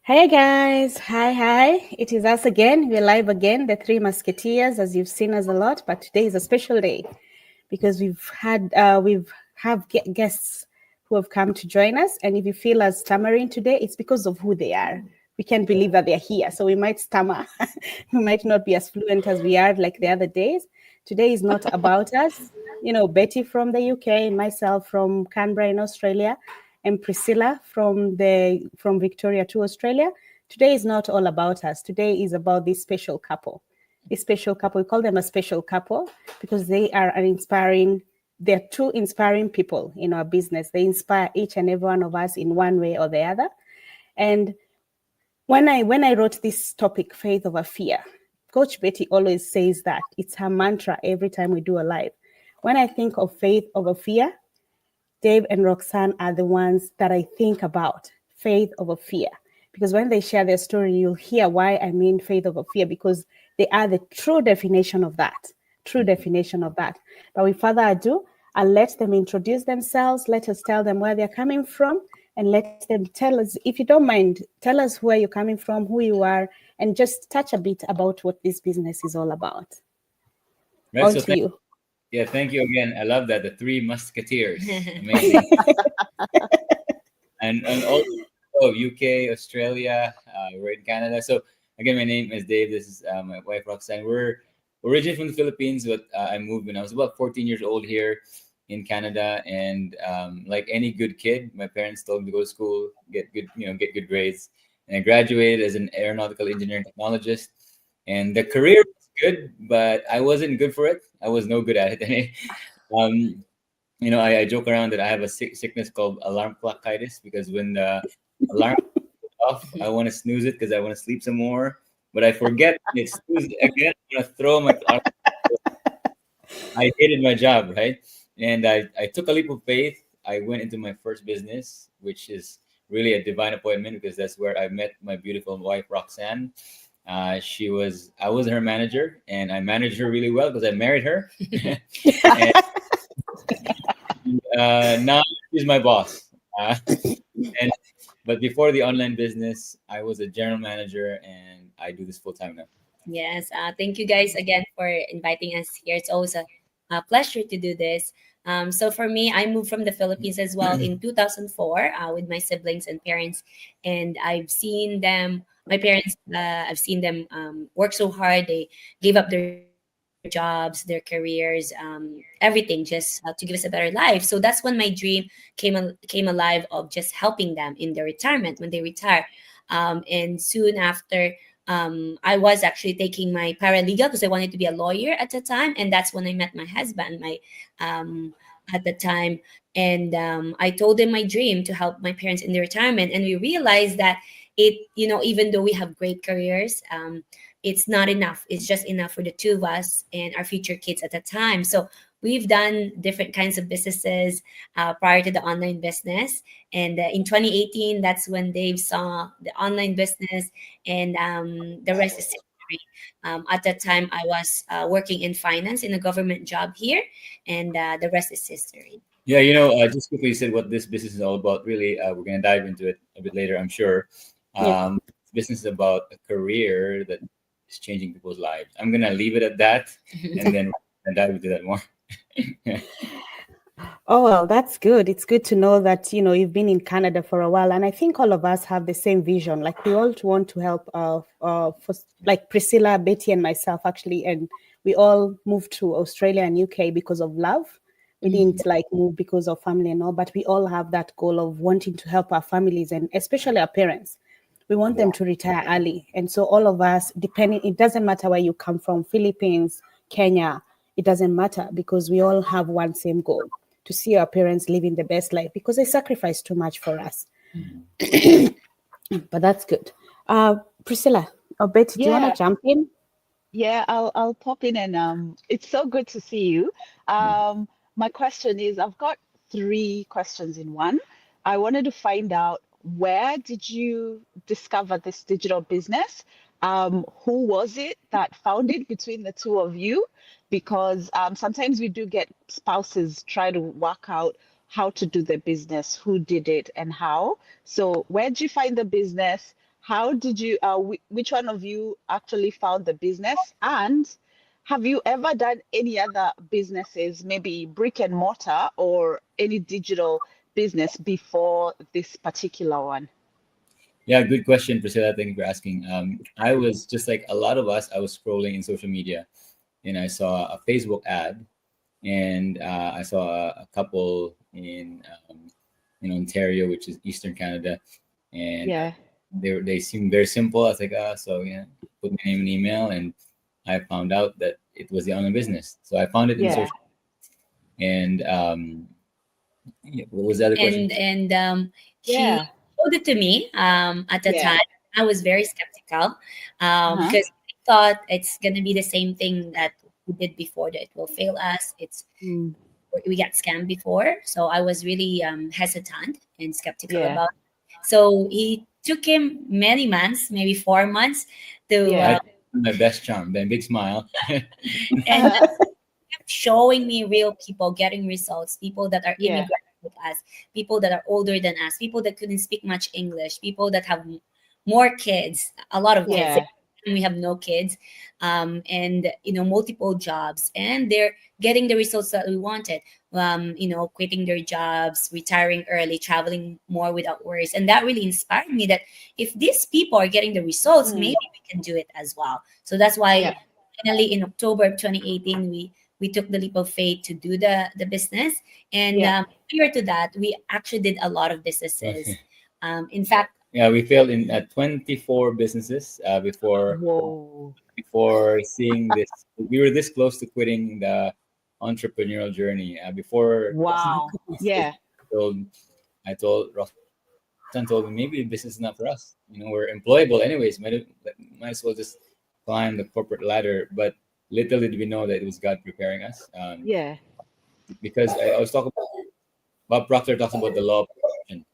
Hey guys, hi. It is us again. We're live again, the Three Musketeers, as you've seen us a lot. But today is a special day because we've have guests who have come to join us. And if you feel us stammering today, it's because of who they are. We can't believe that they're here, so we might stammer. We might not be as fluent as we are like the other days. Today is not about us. Betty from the UK, myself from Canberra in Australia, and Priscilla from Victoria to Australia. Today is not all about us. Today is about this special couple. This special couple, we call them a special couple because they're two inspiring people in our business. They inspire each and every one of us in one way or the other. And when I wrote this topic, faith over fear, Coach Betty always says that it's her mantra every time we do a live. When I think of faith over fear, Dave and Roxanne are the ones that I think about, faith over fear. Because when they share their story, you'll hear why I mean faith over fear, because they are the true definition of that. But with further ado, I'll let them introduce themselves. Let us tell them where they're coming from, and let them tell us, if you don't mind, tell us where you're coming from, who you are, and just touch a bit about what this business is all about. Right, On to you. Yeah, thank you again. I love that. The Three Musketeers. Amazing. and also UK, Australia, we're in Canada. So again, my name is Dave. This is my wife, Roxanne. We're originally from the Philippines, but I moved when I was about 14 years old here in Canada. And like any good kid, my parents told me to go to school, get good grades. And I graduated as an aeronautical engineer and technologist. And the career was good, but I wasn't good for it. I was no good at it. um, I joke around that I have a sickness called alarm clockitis because when the alarm goes off, I want to snooze it because I want to sleep some more. But I forget it snooze again. I'm gonna throw my alarm. I hated my job, right? And I took a leap of faith. I went into my first business, which is really a divine appointment because that's where I met my beautiful wife, Roxanne. I was her manager, and I managed her really well because I married her. and now she's my boss. And but before the online business, I was a general manager, and I do this full time now. Yes, thank you guys again for inviting us here. It's always a pleasure to do this. So for me, I moved from the Philippines as well in 2004 with my siblings and parents, and my parents, I've seen them work so hard. They gave up their jobs, their careers, everything just to give us a better life. So that's when my dream came alive of just helping them in their retirement when they retire. And soon after, I was actually taking my paralegal because I wanted to be a lawyer at the time, and that's when I met my husband, my at the time, and I told him my dream to help my parents in their retirement, and we realized that even though we have great careers, it's not enough. It's just enough for the two of us and our future kids at the time. So we've done different kinds of businesses prior to the online business. And in 2018, that's when Dave saw the online business, and the rest is history. At that time, I was working in finance in a government job here, and the rest is history. Yeah, just quickly said what this business is all about. Really, we're gonna dive into it a bit later, I'm sure. Yeah. Business is about a career that is changing people's lives. I'm gonna leave it at that, and then we're gonna dive into that more. Oh, well, that's good. It's good to know that, you've been in Canada for a while. And I think all of us have the same vision. Like, we all want to help, like Priscilla, Betty, and myself, actually. And we all moved to Australia and UK because of love. We didn't like move because of family and all, but we all have that goal of wanting to help our families and especially our parents. We want them to retire early. And so all of us, it doesn't matter where you come from, Philippines, Kenya, it doesn't matter because we all have one same goal, to see our parents living the best life because they sacrifice too much for us. But that's good. Priscilla or Betty, do you want to jump in? Yeah, I'll pop in, and it's so good to see you. My question is, I've got three questions in one. I wanted to find out, where did you discover this digital business? Who was it that found it between the two of you? Because sometimes we do get spouses try to work out how to do the business, who did it and how. So where did you find the business? how did you which one of you actually found the business, and have you ever done any other businesses, maybe brick and mortar or any digital business before this particular one? Yeah, good question, Priscilla. Thank you for asking. I was just like a lot of us. I was scrolling in social media, and I saw a Facebook ad, and I saw a couple in Ontario, which is Eastern Canada, and Yeah, they seemed very simple. I was like, so yeah, put my name and email, and I found out that it was the online business. So I found it in yeah, social, and yeah, what was the other question? And she yeah, showed it to me at the yeah. time. I was very skeptical Uh-huh. because I thought it's gonna be the same thing that we did before, that it will fail us. It's Mm, we got scammed before, so I was really hesitant and skeptical yeah, about it. So it took him many months, maybe 4 months, to I yeah. tried my best charm, then big smile. and kept showing me real people getting results, people that are Yeah, immigrants with us, people that are older than us, people that couldn't speak much English, people that have more kids, a lot of kids. yeah, We have no kids, and multiple jobs, and they're getting the results that we wanted. Quitting their jobs, retiring early, traveling more without worries, and that really inspired me. That if these people are getting the results, mm, maybe we can do it as well. So that's why yeah, finally in October of 2018 we took the leap of faith to do the business. And yeah. prior to that, we actually did a lot of businesses. In fact, Yeah, we failed in 24 businesses Whoa. before seeing this. We were this close to quitting the entrepreneurial journey. Before Roxanne Wow. Yeah, told, I told Roxanne told me maybe this is not for us. We're employable anyways. Might as well just climb the corporate ladder. But little did we know that it was God preparing us. yeah, Because I was talking. Bob Proctor talks about the law of perception.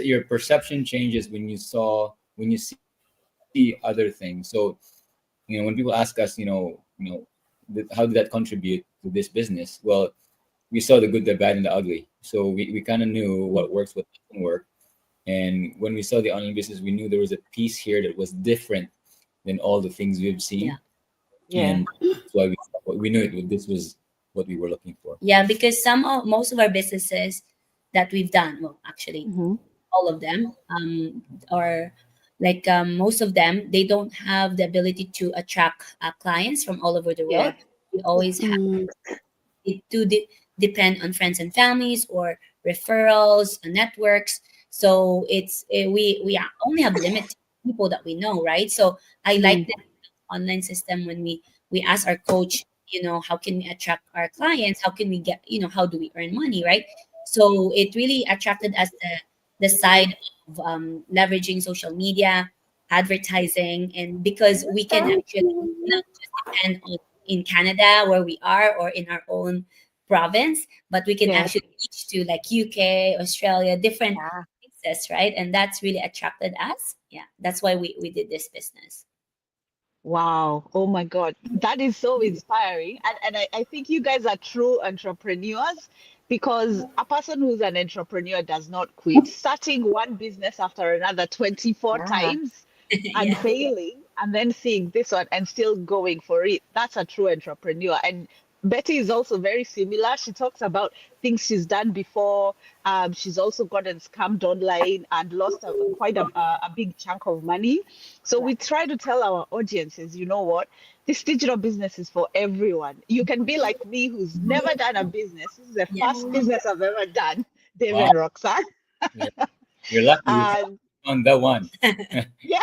Your perception changes when you see other things. So when people ask us, how did that contribute to this business? Well, we saw the good, the bad, and the ugly. So we kind of knew what works, what doesn't work. And when we saw the online business, we knew there was a piece here that was different than all the things we've yeah, seen, yeah. and that's why we knew it. This was what we were looking for. yeah, because most of our businesses that we've done, well, actually Mm-hmm. all of them, are like, most of them, they don't have the ability to attract clients from all over the world. Yeah, We always have Mm, it to depend on friends and families or referrals and networks. So we only have limited people that we know, right? So I like mm, the online system when we ask our coach, how can we attract our clients? How can we get, how do we earn money, right? So it really attracted us the side of leveraging social media, advertising, and because we can actually not just depend on in Canada where we are or in our own province, but we can yeah. actually reach to like UK, Australia, different yeah. places, right? And that's really attracted us. Yeah, that's why we did this business. Wow. Oh my God. That is so inspiring. And I think you guys are true entrepreneurs, because a person who's an entrepreneur does not quit. Starting one business after another 24 Yeah. times and Yeah. failing, and then seeing this one and still going for it. That's a true entrepreneur. And Betty is also very similar. She talks about things she's done before. She's also gotten scammed online and lost quite a big chunk of money. So we try to tell our audiences, you know what? This digital business is for everyone. You can be like me, who's never done a business. This is the Yeah. first business I've ever done, Dave Wow, and Roxanne. you're, you're lucky you And found that one. yeah,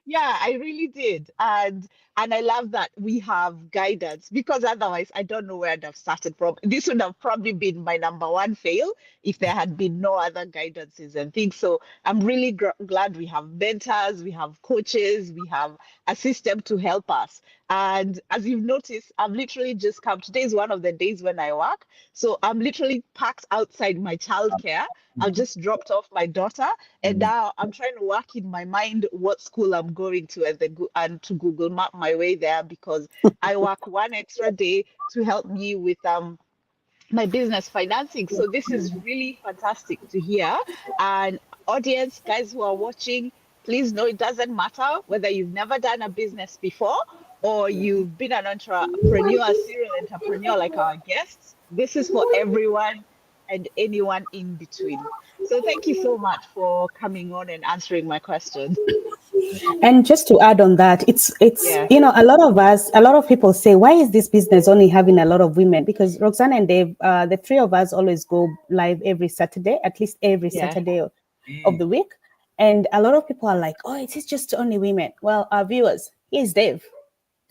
yeah, I really did. And I love that we have guidance, because otherwise I don't know where I'd have started from. This would have probably been my number one fail if there had been no other guidances and things. So I'm really glad we have mentors, we have coaches, we have a system to help us. And as you've noticed, I've literally just come. Today is one of the days when I work. So I'm literally packed outside my childcare. I've just dropped off my daughter, and Mhm. now I'm trying to work in my mind what school I'm going to, and to Google map my way there, because I work one extra day to help me with my business financing. So this is really fantastic to hear. And audience, guys who are watching, please know it doesn't matter whether you've never done a business before or you've been an entrepreneur, a serial entrepreneur like our guests. This is for everyone and anyone in between. So thank you so much for coming on and answering my questions. And just to add on that, it's Yeah, a lot of us, a lot of people say, why is this business only having a lot of women? Because Roxanne and Dave, the three of us always go live every Saturday, at least every yeah. Saturday of Mm. the week. And a lot of people are like, oh, it is just only women. Well, our viewers, here's Dave.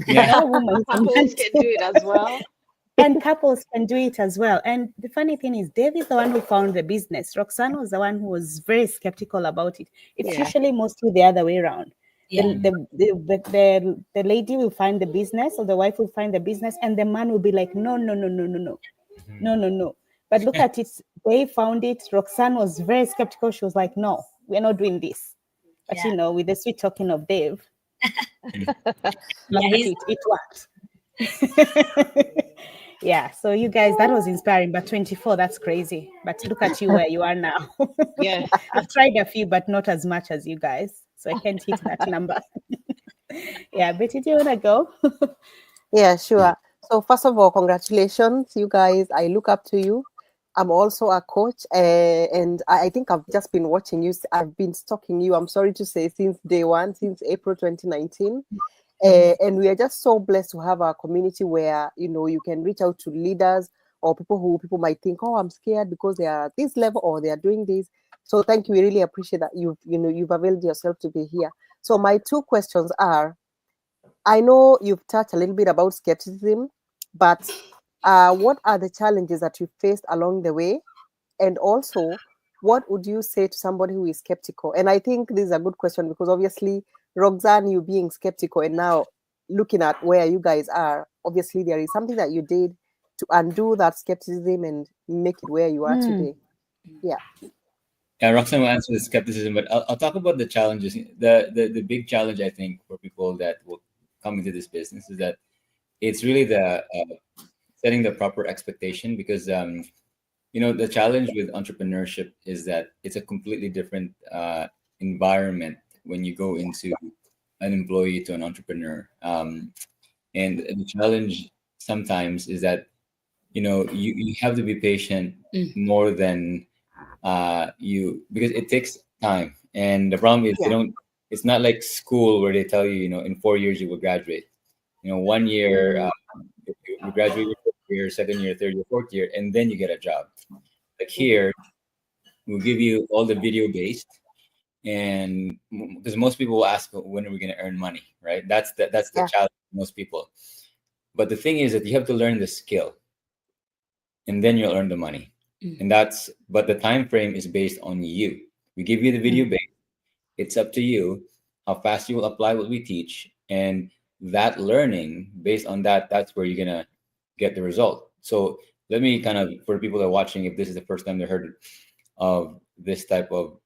He's Yeah. another woman. Couples can do it as well. And couples can do it as well. And the funny thing is, Dave is the one who found the business. Roxanne was the one who was very skeptical about it. It's Yeah. usually mostly the other way around. Yeah. The lady will find the business, or the wife will find the business, and the man will be like, no, no, no, no, no, no, no, no, no. But look at it. They found it. Roxanne was very skeptical. She was like, no, we're not doing this. But Yeah. with the sweet talking of Dave, look Yeah, at he's it worked. Yeah, so you guys, that was inspiring, but 24, that's crazy. But look at you where you are now. Yes. I've tried a few, but not as much as you guys. So I can't hit that number. Yeah, Betty, do you want to go? Yeah, sure. So first of all, congratulations, you guys. I look up to you. I'm also a coach, and I think I've just been watching you. I've been stalking you. I'm sorry to say, since day one, since April 2019. And we are just so blessed to have a community where you can reach out to leaders or people who people might think, oh, I'm scared because they are at this level or they are doing this. So thank you. We really appreciate that you've availed yourself to be here. So my two questions are: I know you've touched a little bit about skepticism, but what are the challenges that you faced along the way? And also, what would you say to somebody who is skeptical? And I think this is a good question because obviously, Roxanne, you being skeptical and now looking at where you guys are, obviously there is something that you did to undo that skepticism and make it where you are today. Yeah. Yeah, Roxanne will answer the skepticism, but I'll talk about the challenges. The big challenge, I think, for people that will come into this business is that it's really the setting the proper expectation, because the challenge with entrepreneurship is that it's a completely different environment when you go into an employee to an entrepreneur. And the challenge sometimes is that you have to be patient more than because it takes time. And the problem is Yeah. it's not like school where they tell you, in 4 years you will graduate. 1 year you graduate your first year, second year, third year, fourth year, and then you get a job. Like here, we'll give you all the video based, and because most people will ask, when are we going to earn money, right? That's the Yeah. challenge for most people. But the thing is that you have to learn the skill, and then you'll earn the money. And but the time frame is based on you. We give you the video base. It's up to you how fast you will apply what we teach, and that learning based on that's where you're gonna get the result. So let me kind of, for people that are watching, if this is the first time they heard of this type of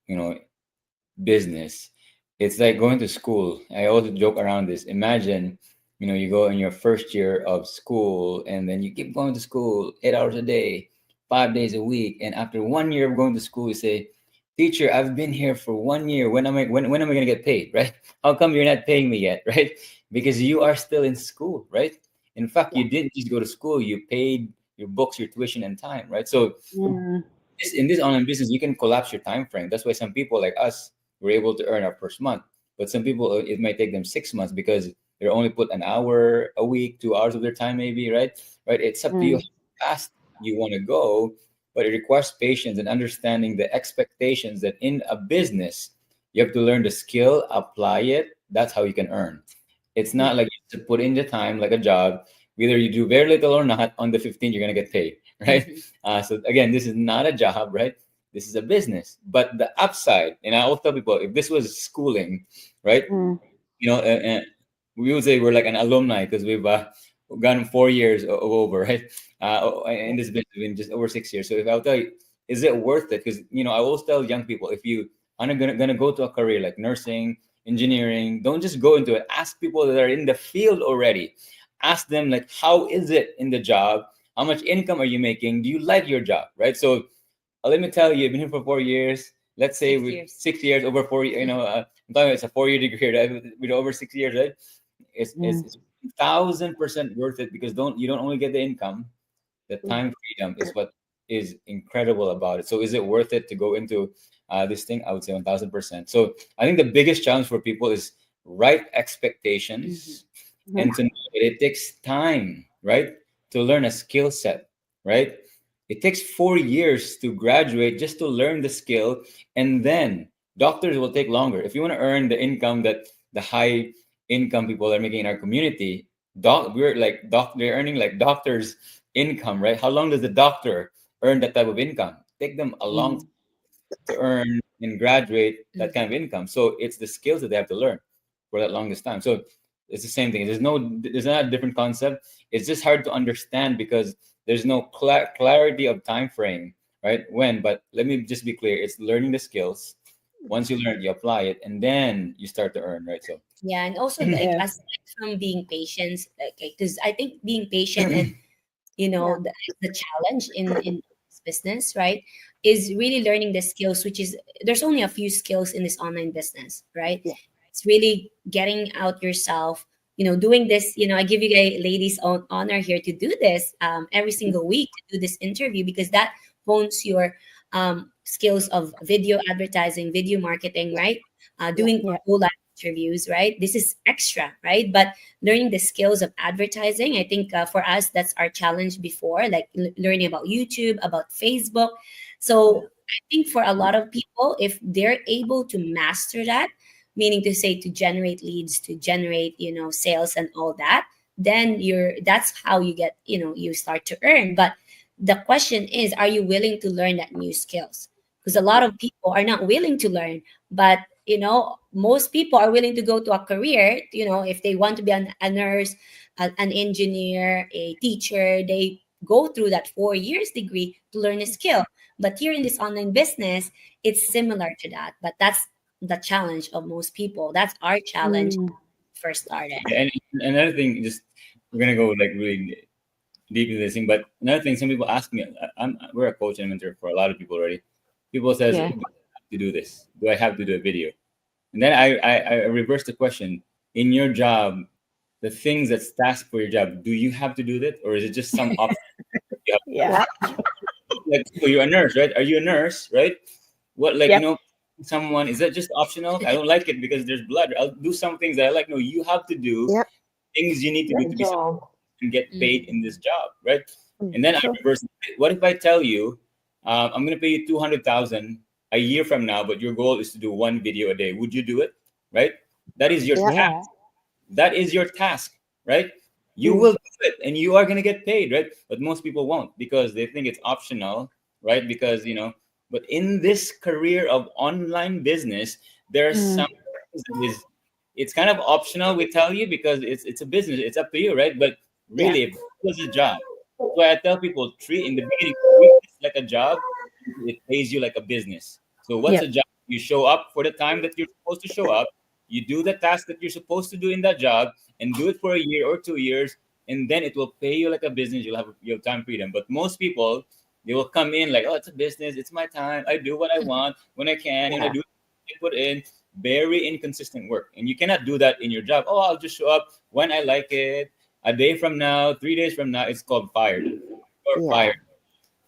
business, it's like going to school. I always joke around this. Imagine, you go in your first year of school, and then you keep going to school 8 hours a day, 5 days a week, and after 1 year of going to school, you say, "Teacher, I've been here for 1 year. When am I gonna get paid? Right? How come you're not paying me yet? Right? Because you are still in school, right? In fact, you didn't just go to school; you paid your books, your tuition, and time, right? So in this online business, you can collapse your time frame. That's why some people like us were able to earn our first month, but some people, it might take them 6 months because they're only put an hour a week, 2 hours of their time, maybe, right? Right. It's up to you how fast you want to go, but it requires patience and understanding the expectations that in a business, you have to learn the skill, apply it. That's how you can earn. It's not like you have to put in the time like a job. Whether you do very little or not, on the 15th, you're going to get paid, right? So again, this is not a job, right? This is a business. But the upside, and I always tell people, if this was schooling, right? We would say we're like an alumni because we've gone 4 years over, right? In this business, in just over 6 years. So if I'll tell you, is it worth it? Because I always tell young people, if you are gonna go to a career like nursing, engineering, don't just go into it. Ask people that are in the field already. Ask them, like, how is it in the job? How much income are you making? Do you like your job, right? So let me tell you, I've been here for 4 years. let's say 6 with years. 6 years over 4 years, I'm talking about it's a 4 year degree, right? With over 6 years, right? It's 1,000% worth it, because you don't only get the income, the time freedom is what is incredible about it. So is it worth it to go into this thing? I would say 1,000%. So I think the biggest challenge for people is right expectations, and to know that it takes time, right, to learn a skill set, right? It takes 4 years to graduate just to learn the skill, and then doctors will take longer. If you want to earn the income that the high income people are making in our community, they're earning like doctors income, right? How long does the doctor earn that type of income? Take them a long time to earn and graduate that kind of income. So it's the skills that they have to learn for that longest time. So it's the same thing. There's not a different concept. It's just hard to understand because there's no clarity of time frame, right? When, but let me just be clear. It's learning the skills. Once you learn, you apply it, and then you start to earn, right? So Yeah, and also like aside from being patient, okay, because I think being patient and the challenge in this business, right, is really learning the skills, which is there's only a few skills in this online business, right? Yeah. It's really getting out yourself, doing this. I give you guys ladies honor here to do this every single week, to do this interview, because that hones your skills of video advertising, video marketing, right? Doing whole live interviews, right? This is extra, right? But learning the skills of advertising, I think for us, that's our challenge before, like learning about YouTube, about Facebook. So I think for a lot of people, if they're able to master that, meaning to say to generate leads, to generate, sales and all that, then that's how you get, you start to earn. But the question is, are you willing to learn that new skills? Because a lot of people are not willing to learn, but most people are willing to go to a career, if they want to be a nurse, an engineer, a teacher, they go through that 4 years degree to learn a skill. But here in this online business, it's similar to that. But that's the challenge of most people. That's our challenge first started. and another thing, just we're gonna go like really deep into this thing. But another thing, some people ask me, we're a coach and mentor for a lot of people already. People says, Yeah. do I have to do this? Do I have to do a video? And then I reverse the question. In your job, the things that's tasked for your job, do you have to do that, or is it just some option? You have Yeah. like, so you're a nurse, right? Are you a nurse, right? What, like, Yep. someone, is that just optional? I don't like it because there's blood. I'll do some things that I like. No, you have to do Yeah. things you need to do to be successful and get paid in this job, right? Mm, And then I True. reverse it. What if I tell you, I'm going to pay you 200,000 a year from now, but your goal is to do one video a day? Would you do it? Right? That is your Yeah. task. Yeah. That is your task, right? You Mm. will do it and you are going to get paid, right? But most people won't because they think it's optional, right? Because, but in this career of online business, there's some things that it's kind of optional, we tell you, because it's a business, it's up to you, right? But Yeah. really, if it was a job, that's why I tell people, treat in the beginning, treat this like a job, it pays you like a business. So what's Yep. a job? You show up for the time that you're supposed to show up, you do the task that you're supposed to do in that job, and do it for a year or 2 years, and then it will pay you like a business. You'll have time freedom. But most people, they will come in like, oh, it's a business, it's my time, I do what I want when I can, and I do I put in very inconsistent work. And you cannot do that in your job. Oh, I'll just show up when I like it. A day from now, 3 days from now, it's called fired or Yeah. fired.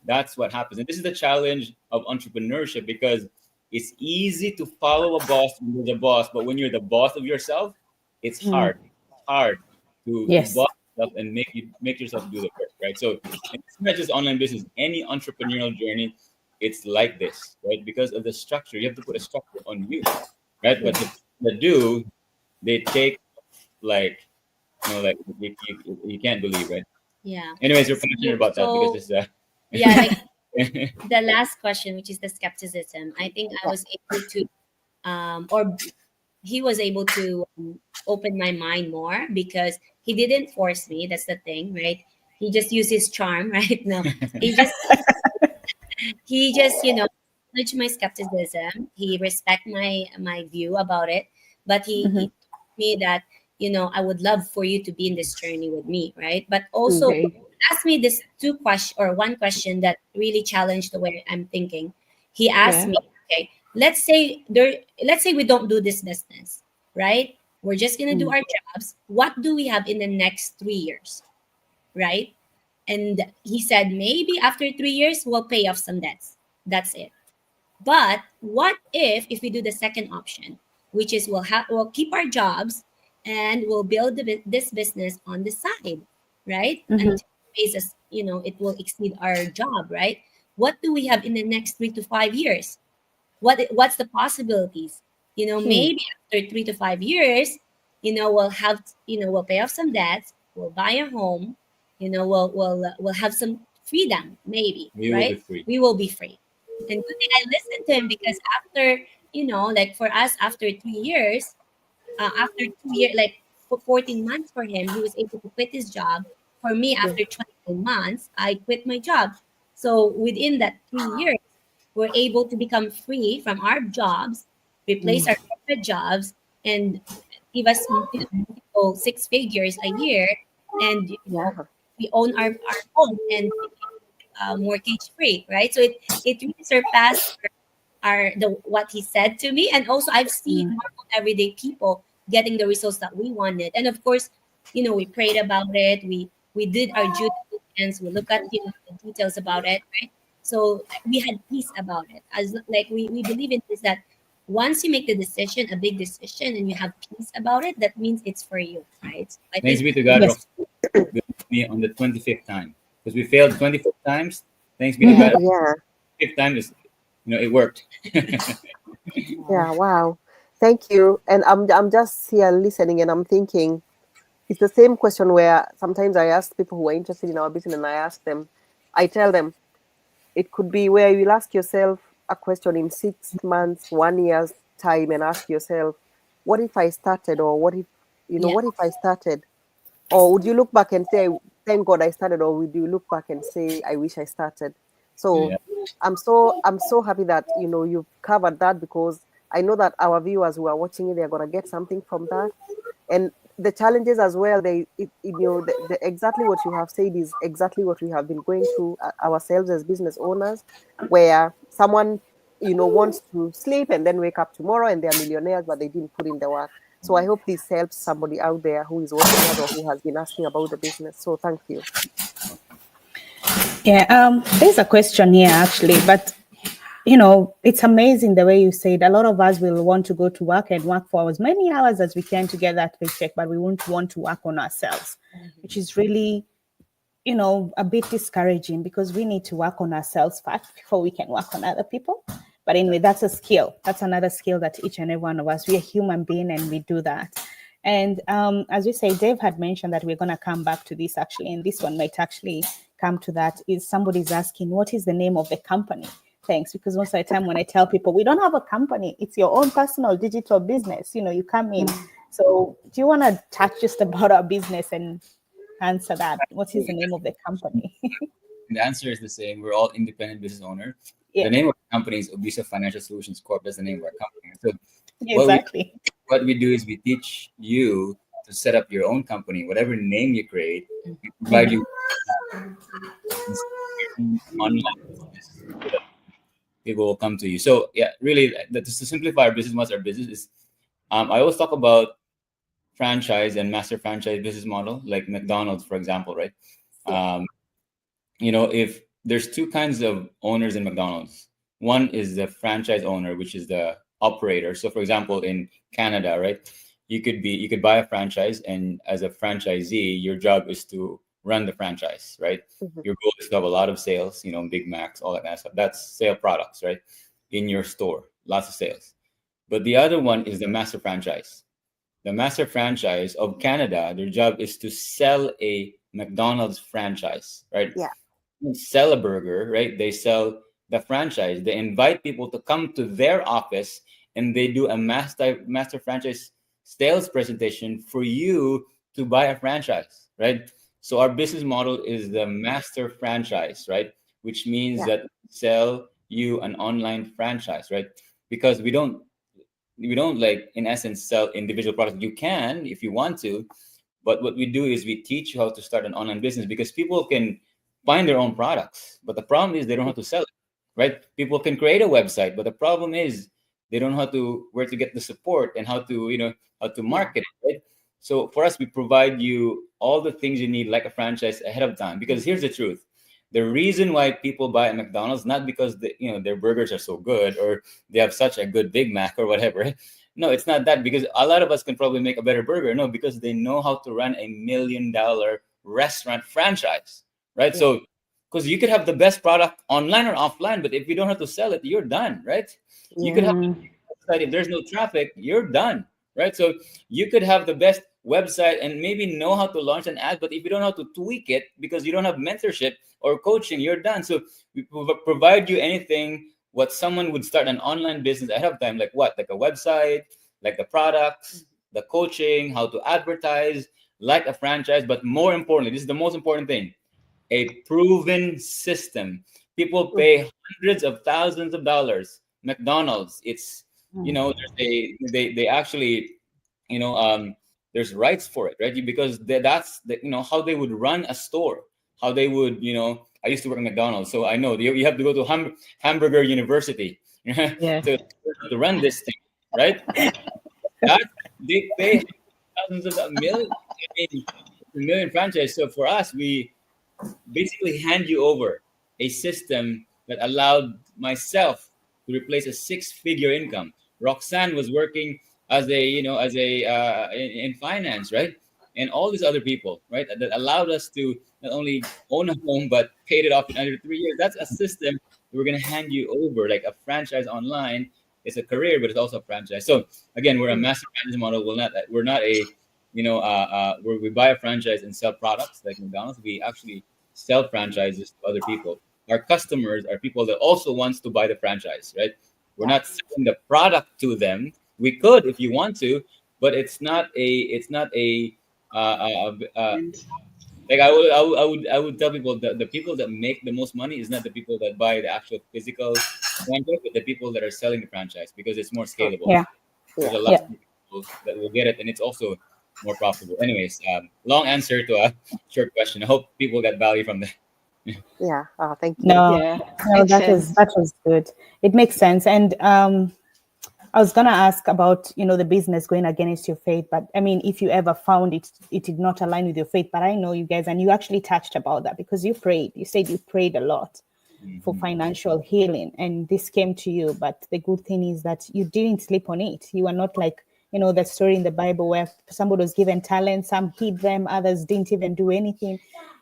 That's what happens. And this is the challenge of entrepreneurship, because it's easy to follow a boss when you're the boss, but when you're the boss of yourself, it's hard. It's hard to Yes. boss yourself and make yourself do the work, right? So it's not just online business, any entrepreneurial journey, it's like this, right? Because of the structure, you have to put a structure on you, right? But the do, they take like like you can't believe, right? Yeah. Anyways, you're passionate about that because So this yeah, like the last question, which is the skepticism. I think I Yeah. was able to, or he was able to open my mind more because he didn't force me. That's the thing, right? He just used his charm, right? No, he just acknowledged my skepticism. He respect my view about it, but he Mhm. told me that I would love for you to be in this journey with me, right? But Mm. also Okay. asked me this two question or one question that really challenged the way I'm thinking. He asked Yeah. me, okay, let's say we don't do this business, right? We're just gonna do Mm. our jobs. What do we have in the next 3 years, right? And he said maybe after 3 years we'll pay off some debts. That's it. But what if we do the second option, which is we'll keep our jobs and we'll build this business on the side, right? Mm-hmm. Until it pays us, it will exceed our job, right? What do we have in the next 3 to 5 years? What's the possibilities? Hmm. Maybe after 3 to 5 years, we'll pay off some debts, we'll buy a home, we'll have some freedom, maybe, We will be right? free. We will be free. And good thing I listened to him, because after, like for us, after 3 years, after 2 years, like for 14 months for him, he was able to quit his job. For me, Yeah. after 29 months, I quit my job. So within that 3 years, we're able to become free from our jobs, replace Mm. our corporate jobs, and give us multiple six figures a year. And Yeah. we own our home and mortgage free, right? So it really surpassed what he said to me. And also I've seen Mm. normal everyday people getting the results that we wanted. And of course, we prayed about it, we did our due diligence, we look at the details about it, right? So we had peace about it, as like we believe in this, that once you make the decision, a big decision, and you have peace about it, that means it's for you, right? So I Thanks think be to God, Yes. Rox, with me on the 25th time, because we failed 24 times. Thanks be to Mm-hmm. God, Yeah. 5th time is, it worked. Yeah. Wow. Thank you. And I'm just here listening, and I'm thinking it's the same question where sometimes I ask people who are interested in our business, and I tell them, it could be where you'll ask yourself a question in 6 months, 1 year's time, and ask yourself, what if I started? Or what if, yeah. what if I started? Or would you look back and say, thank God I started? Or would you look back and say, I wish I started? So Yeah. I'm so happy that, you've covered that, because I know that our viewers who are watching it, they're going to get something from that. And the challenges as well, exactly what you have said is exactly what we have been going through ourselves as business owners, where someone wants to sleep and then wake up tomorrow and they're millionaires, but they didn't put in the work. So I hope this helps somebody out there who is watching us or who has been asking about the business. So thank you. Yeah. There's a question here actually, but it's amazing the way you said. A lot of us will want to go to work and work for as many hours as we can to get that paycheck, but we won't want to work on ourselves, which is really, a bit discouraging, because we need to work on ourselves first before we can work on other people. But anyway, that's a skill. That's another skill that each and every one of us, we're human being and we do that. And as we say, Dave had mentioned that we're going to come back to this actually, and this one might actually come to that. Is somebody's asking, what is the name of the company? Thanks, because most of the time when I tell people we don't have a company, it's your own personal digital business. You come in. So do you want to touch just about our business and answer that? What is the name of the company? The answer is the same. We're all independent business owner. Yeah, The name of the company is Obisa Financial Solutions Corp. That's the name of our company. So what we exactly. what we do is we teach you to set up your own company, whatever name you create. We provide you online business so that people will come to you. So yeah, really, to simplify our business, what's our business is. I always talk about franchise and master franchise business model, like McDonald's, for example, right? Um, if there's two kinds of owners in McDonald's. One is the franchise owner, which is the operator. So for example, in Canada, right, you could buy a franchise, and as a franchisee, your job is to run the franchise, right? Mhm. Your goal is to have a lot of sales, Big Macs, all that kind of stuff. That's sale products, right? In your store, lots of sales. But the other one is the master franchise. The master franchise of Canada, their job is to sell a McDonald's franchise, right? Yeah. Sell a burger, right? They sell the franchise. They invite people to come to their office, and they do a master franchise sales presentation for you to buy a franchise, right? So our business model is the master franchise, right? Which means Yeah. that we sell you an online franchise, right? Because we don't like in essence sell individual products. You can if you want to, but what we do is we teach you how to start an online business, because people can find their own products, but the problem is they don't know how to sell it, right? People can create a website, but the problem is They don't know how to where to get the support and how to how to Yeah. market it, right? So for us, we provide you all the things you need like a franchise ahead of time. Because here's the truth: the reason why people buy at McDonald's not because their burgers are so good or they have such a good Big Mac or whatever. No, it's not that, because a lot of us can probably make a better burger. No, because they know how to run $1 million restaurant franchise, right? Yeah. So because you could have the best product online or offline, but if you don't have to sell it, you're done, right? You could Yeah. have Mm, a website, if there's no traffic, you're done, right? So you could have the best website and maybe know how to launch an ad, but if you don't know how to tweak it because you don't have mentorship or coaching, you're done. So we provide you anything what someone would start an online business ahead of time, like what, like a website, like the products, the coaching, how to advertise, like a franchise. But more importantly, this is the most important thing: a proven system. People Mhm. pay hundreds of thousands of dollars. McDonald's, it's mm. there's they actually you know there's rights for it, right? Because that's how they would run a store, how they would I used to work at McDonald's, so I know you have to go to Hamburger University Yeah. to run this thing, right? That they pay thousands of a million. I mean, a million franchise. So for us, we basically hand you over a system that allowed myself to replace a six-figure income. Roxanne was working as a as a in finance, right? And all these other people, right, that allowed us to not only own a home but paid it off in under 3 years. That's a system we're going to hand you over, like a franchise online. It's a career, but it's also a franchise. So again, we're a master franchise model. We're not a where we buy a franchise and sell products like McDonald's. We actually sell franchises to other people. Our customers are people that also wants to buy the franchise, right? We're Yeah. not selling the product to them. We could if you want to, but it's not a And like I would tell people that the people that make the most money is not the people that buy the actual physical franchise, but the people that are selling the franchise, because it's more Oh, scalable. Yeah. There's a yeah. lot Yeah. of people that will get it, and it's also more profitable. Anyways, long answer to a short question. I hope people get value from that. Yeah. Thank you. No, yeah, no, makes that sense. was good. It makes sense. And I was gonna ask about the business going against your faith, but I mean, if you ever found it did not align with your faith, but I know you guys, and you actually touched about that because you prayed. You said you prayed a lot for Mhm. financial healing, and this came to you. But the good thing is that you didn't sleep on it. You are not like that story in the Bible where somebody was given talent, some hid them, others didn't even do anything.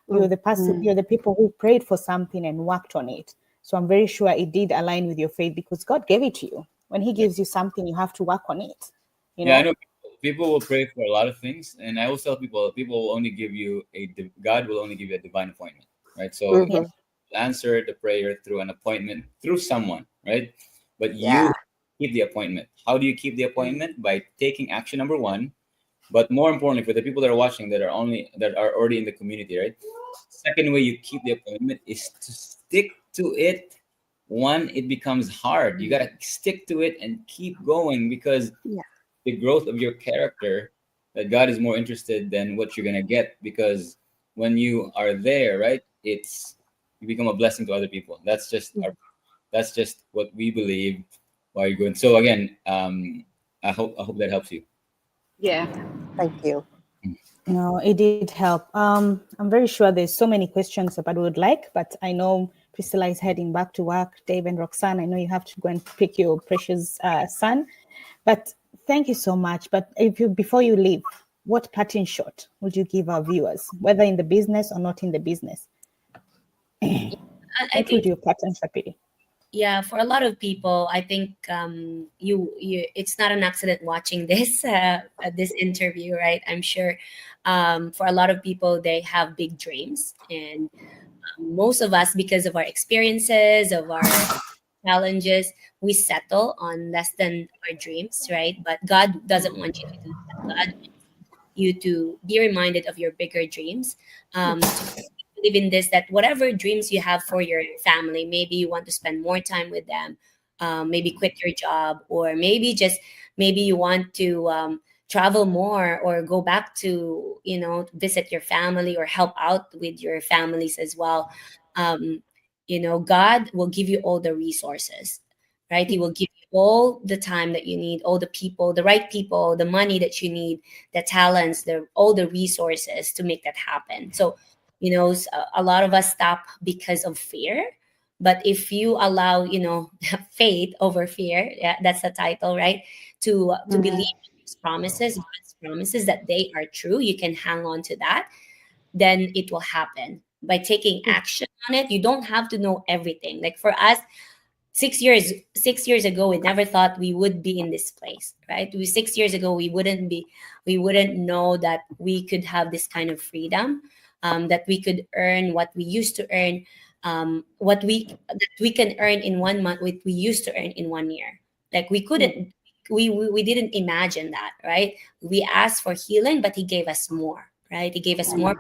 You're Mm. the person, Mm. you're the people who prayed for something and worked on it. So I'm very sure it did align with your faith because God gave it to you. When He gives you something, you have to work on it. You Yeah, I know? know people will pray for a lot of things, and I always tell people will only give you God will only give you a divine appointment, right? So Yeah. Mm-hmm. answer the prayer through an appointment through someone, right? But Yeah. you keep the appointment. How do you keep the appointment? By taking action, number one. But more importantly, for the people that are watching that are already in the community, right? Second way you keep the appointment is to stick to it. One, it becomes hard. You gotta stick to it and keep going, because Yeah. the growth of your character, that God is more interested than what you're gonna get. Because when you are there, right, it's you become a blessing to other people. That's just what we believe while you're going. So again, I hope that helps you. Yeah. Thank you. No, it did help. I'm very sure there's so many questions that I would like, but I know Priscilla is heading back to work. Dave and Roxanne, I know you have to go and pick your precious son. But thank you so much. But if you before you leave, what parting shot would you give our viewers, whether in the business or not in the business? I What would think, your parting shot be? yeah, for a lot of people, I think you it's not an accident watching this interview, right? I'm sure for a lot of people they have big dreams, and most of us, because of our experiences, of our challenges, we settle on less than our dreams, right? But God doesn't want you to do that. God wants you to be reminded of your bigger dreams, to believe in this, that whatever dreams you have for your family, maybe you want to spend more time with them, maybe quit your job, or maybe you want to travel more, or go back to visit your family or help out with your families as well. um, God will give you all the resources, right? He will give you all the time that you need, all the people, the right people, the money that you need, the talents, the all the resources to make that happen. So, a lot of us stop because of fear. But if you allow, faith over fear, yeah, that's the title, right? To believe in His promises, God's promises, that they are true, you can hang on to that, then it will happen by taking action on it. You don't have to know everything. Like for us, 6 years ago, we never thought we would be in this place, right? 6 years ago, we wouldn't know that we could have this kind of freedom, that we could earn what we used to earn, that we can earn in 1 month, what we used to earn in 1 year. Like we couldn't, we didn't imagine that, right? We asked for healing, but He gave us more, right? He gave us more,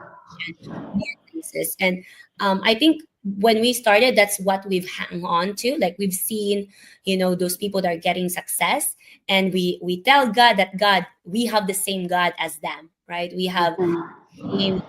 more places. And I think when we started, that's what we've hung on to. Like we've seen, those people that are getting success, and we tell God that, God, we have the same God as them, right? We have same,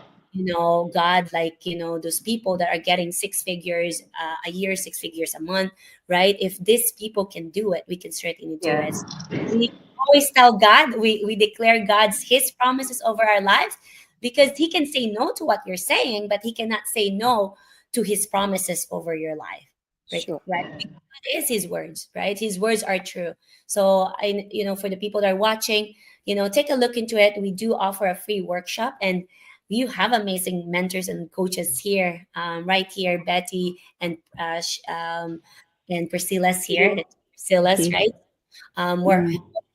God, like, those people that are getting 6 figures a year, 6 figures a month, right? If these people can do it, we can certainly do it. We always tell God, we declare His promises over our lives, because He can say no to what you're saying, but He cannot say no to His promises over your life. Right? Sure. Right? Because that is His words, right? His words are true. So for the people that are watching, take a look into it. We do offer a free workshop, and you have amazing mentors and coaches here, right here, Betty and Priscilla's here. Priscilla's, right? We're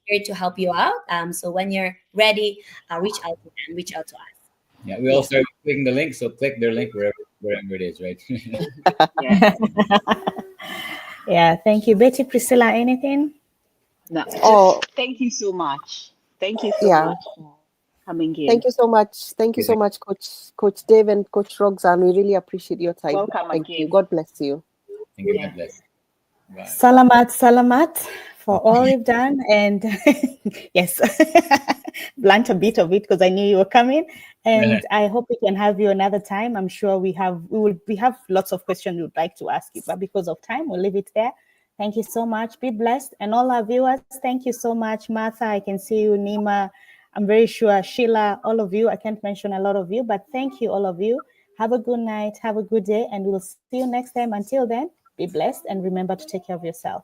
here to help you out. So when you're ready, reach out to them, reach out to us. Yeah, we all start clicking the link, so click their link wherever it is, right? Yeah, thank you. Betty, Priscilla, anything? No, just Oh, thank you so much. Thank you so yeah. much for coming in. Thank you so much. Thank you so much, Coach Dave and Coach Roxanne. We really appreciate your time. Welcome Thank you. again. God bless you. Thank you. Yeah. God bless. Bye. Salamat for all you've done. And yes, blunt a bit of it because I knew you were coming. And I hope we can have you another time. I'm sure we have lots of questions we would like to ask you, but because of time, we'll leave it there. Thank you so much. Be blessed. And all our viewers, thank you so much. Martha, I can see you. Nima, I'm very sure. Sheila, all of you. I can't mention a lot of you, but thank you, all of you. Have a good night. Have a good day. And we'll see you next time. Until then, be blessed and remember to take care of yourself.